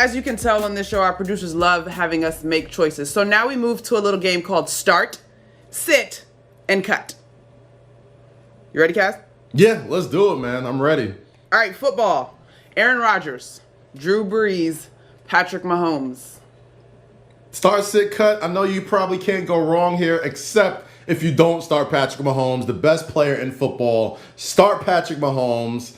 As you can tell on this show, our producers love having us make choices. So now we move to a little game called Start, Sit, and Cut. You ready, Kaz? Yeah, let's do it, man. I'm ready. All right, football. Aaron Rodgers, Drew Brees, Patrick Mahomes. Start, sit, cut. I know you probably can't go wrong here, except if you don't start Patrick Mahomes, the best player in football. Start Patrick Mahomes.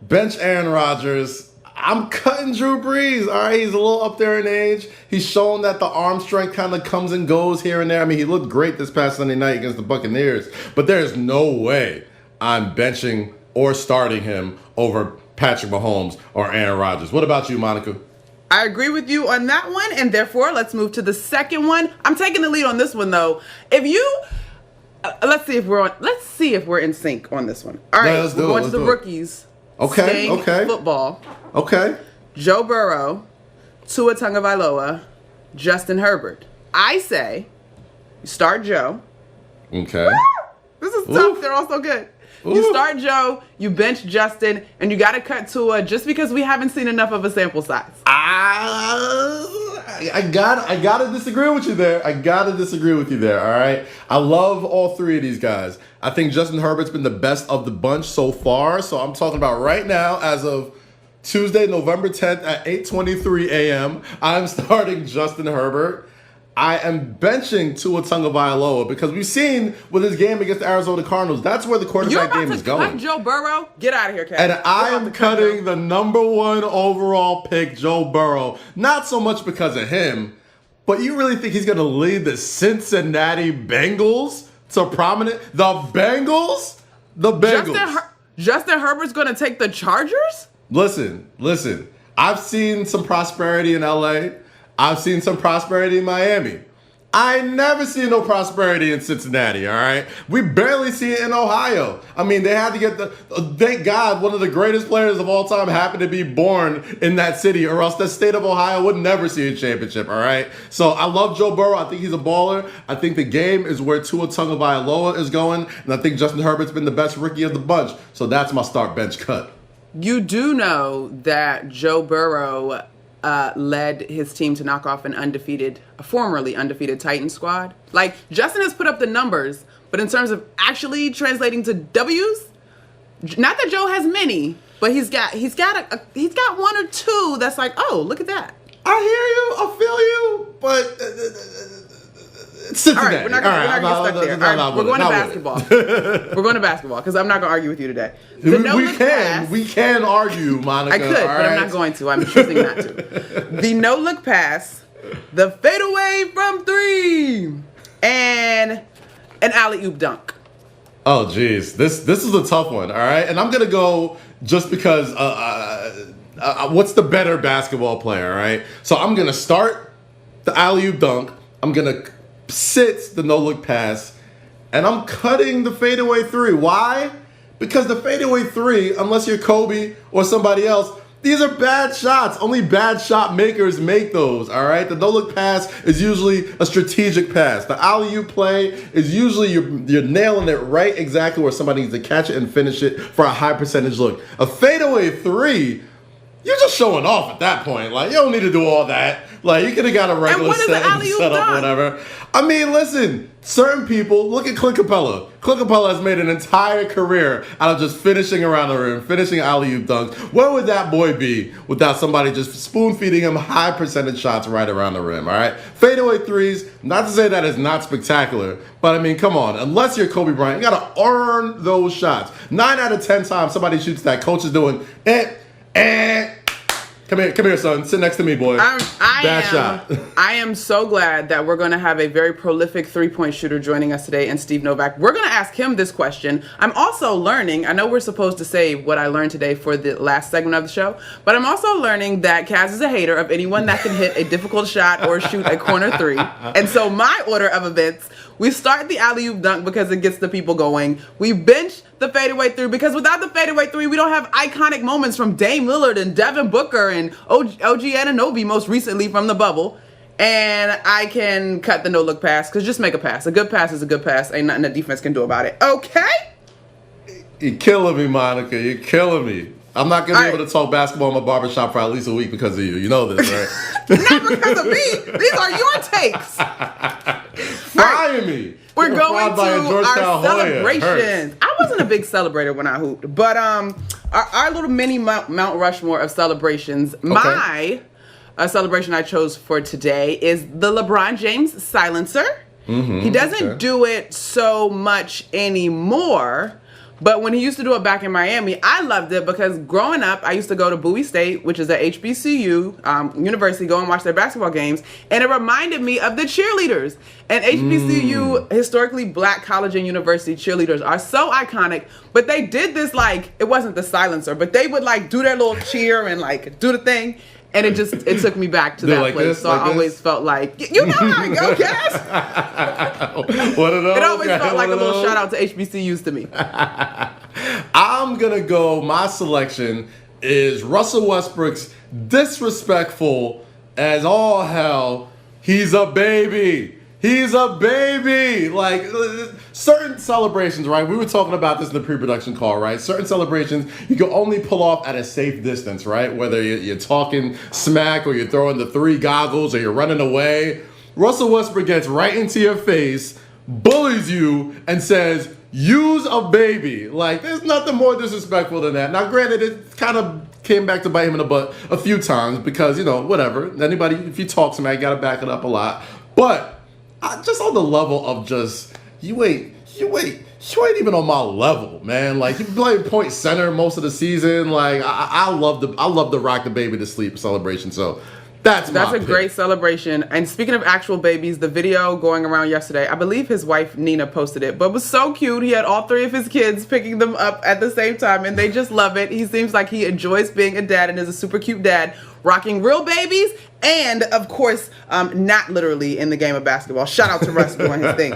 Bench Aaron Rodgers. I'm cutting Drew Brees. All right, he's a little up there in age. He's shown that the arm strength kind of comes and goes here and there. I mean, he looked great this past Sunday night against the Buccaneers, but there's no way I'm benching or starting him over Patrick Mahomes or Aaron Rodgers. What about you, Monica? I agree with you on that one, and therefore, let's move to the second one. I'm taking the lead on this one, though. If you, let's see if we're in sync on this one. All right, let's we're going to the rookies. Okay. Football. Okay. Joe Burrow, Tua Tagovailoa, Justin Herbert. I say, you start Joe. Okay. Woo! This is tough. They're all so good. You start Joe, you bench Justin, and you got to cut Tua just because we haven't seen enough of a sample size. I gotta disagree with you there. All right. I love all three of these guys. I think Justin Herbert's been the best of the bunch so far. So I'm talking about right now, as of Tuesday, November 10th at 8:23 a.m. I'm starting Justin Herbert. I am benching Tua Tagovailoa because we've seen with his game against the Arizona Cardinals, that's where the quarterback game is going. You're about to cut Joe Burrow? Get out of here, Kat. And I am cutting the number one overall pick, Joe Burrow. Not so much because of him, but you really think he's going to lead the Cincinnati Bengals to prominent? The Bengals? The Bengals. Justin Herbert's going to take the Chargers? Listen. I've seen some prosperity in LA. I've seen some prosperity in Miami. I never see no prosperity in Cincinnati, all right? We barely see it in Ohio. I mean, they had to get thank God, one of the greatest players of all time happened to be born in that city, or else the state of Ohio would never see a championship, all right? So I love Joe Burrow. I think he's a baller. I think the game is where Tua Tagovailoa is going, and I think Justin Herbert's been the best rookie of the bunch. So that's my start bench cut. You do know that Joe Burrow led his team to knock off a formerly undefeated Titans squad. Like, Justin has put up the numbers, but in terms of actually translating to W's, not that Joe has many, but he's got one or two that's like, oh, look at that. I hear you, I feel you, but Cincinnati. All right, we're not going to get stuck there. We're going to basketball. We're going to basketball because I'm not going to argue with you today. We can argue, Monica. I could, but I'm not going to. I'm choosing not to. The no-look pass, the fadeaway from three, and an alley-oop dunk. Oh, geez. This is a tough one, all right? And I'm going to go just because what's the better basketball player, all right? So I'm going to start the alley-oop dunk. I'm going to sit the no-look pass, and I'm cutting the fadeaway three. Why? Because the fadeaway three, unless you're Kobe or somebody else, these are bad shots. Only bad shot makers make those, all right? The no-look pass is usually a strategic pass. The alley-oop play is usually you're nailing it right exactly where somebody needs to catch it and finish it for a high percentage look. A fadeaway three, you're just showing off at that point. Like, you don't need to do all that. Like, you could have got a regular set up, whatever. I mean, listen, certain people, look at Clint Capella. Clint Capella has made an entire career out of just finishing around the rim, finishing alley-oop dunks. Where would that boy be without somebody just spoon-feeding him high percentage shots right around the rim, all right? Fadeaway threes, not to say that is not spectacular, but I mean, come on. Unless you're Kobe Bryant, you got to earn those shots. 9 out of 10 times somebody shoots that, coach is doing, Come here, son. Sit next to me, boy. Bad shot. I am so glad that we're going to have a very prolific three-point shooter joining us today, and Steve Novak. We're going to ask him this question. I'm also learning, I know we're supposed to say what I learned today for the last segment of the show, but I'm also learning that Kaz is a hater of anyone that can hit a difficult shot or shoot a corner three. And so my order of events, we start the alley-oop dunk because it gets the people going. We bench the fadeaway three because without the fadeaway three, we don't have iconic moments from Dame Lillard and Devin Booker and OG Anunoby most recently from the bubble. And I can cut the no-look pass because just make a pass. A good pass is a good pass. Ain't nothing the defense can do about it. Okay? You're killing me, Monica. You're killing me. I'm not going to be All able to talk basketball in my barbershop for at least a week because of you. You know this, right? Not because of me. These are your takes. Fire me. We're You're going fried by a to Georgetown our Hoya. celebrations. I wasn't a big celebrator when I hooped, but our little mini Mount Rushmore of celebrations. Okay. My celebration I chose for today is the LeBron James silencer. He doesn't do it so much anymore. But when he used to do it back in Miami, I loved it because growing up, I used to go to Bowie State, which is a HBCU university, go and watch their basketball games. And it reminded me of the cheerleaders. And HBCU, historically black college and university cheerleaders, are so iconic. But they did this like, it wasn't the silencer, but they would like do their little cheer and like do the thing. And it took me back to that like place. this, So like I always this? felt like, you know how I go, guys. One of those. It always felt like a little those. shout out to HBCUs to me. I'm going to go, my selection is Russell Westbrook's disrespectful as all hell. He's a baby. He's a baby. Like, certain celebrations, right? We were talking about this in the pre-production call, right? Certain celebrations you can only pull off at a safe distance, right? Whether you're talking smack or you're throwing the three goggles or you're running away. Russell Westbrook gets right into your face, bullies you, and says, use a baby. Like, there's nothing more disrespectful than that. Now, granted, it kind of came back to bite him in the butt a few times because, you know, whatever. Anybody, if you talk to me, you got to back it up a lot. But just on the level of just, you ain't even on my level, man. Like, you play point center most of the season. Like, I love the rock the baby to sleep celebration. So that's a great celebration. And speaking of actual babies, the video going around yesterday, I believe his wife Nina posted it, but it was so cute. He had all three of his kids picking them up at the same time, and they just love it. He seems like he enjoys being a dad and is a super cute dad, rocking real babies, and of course, not literally in the game of basketball. Shout out to Russ doing his thing.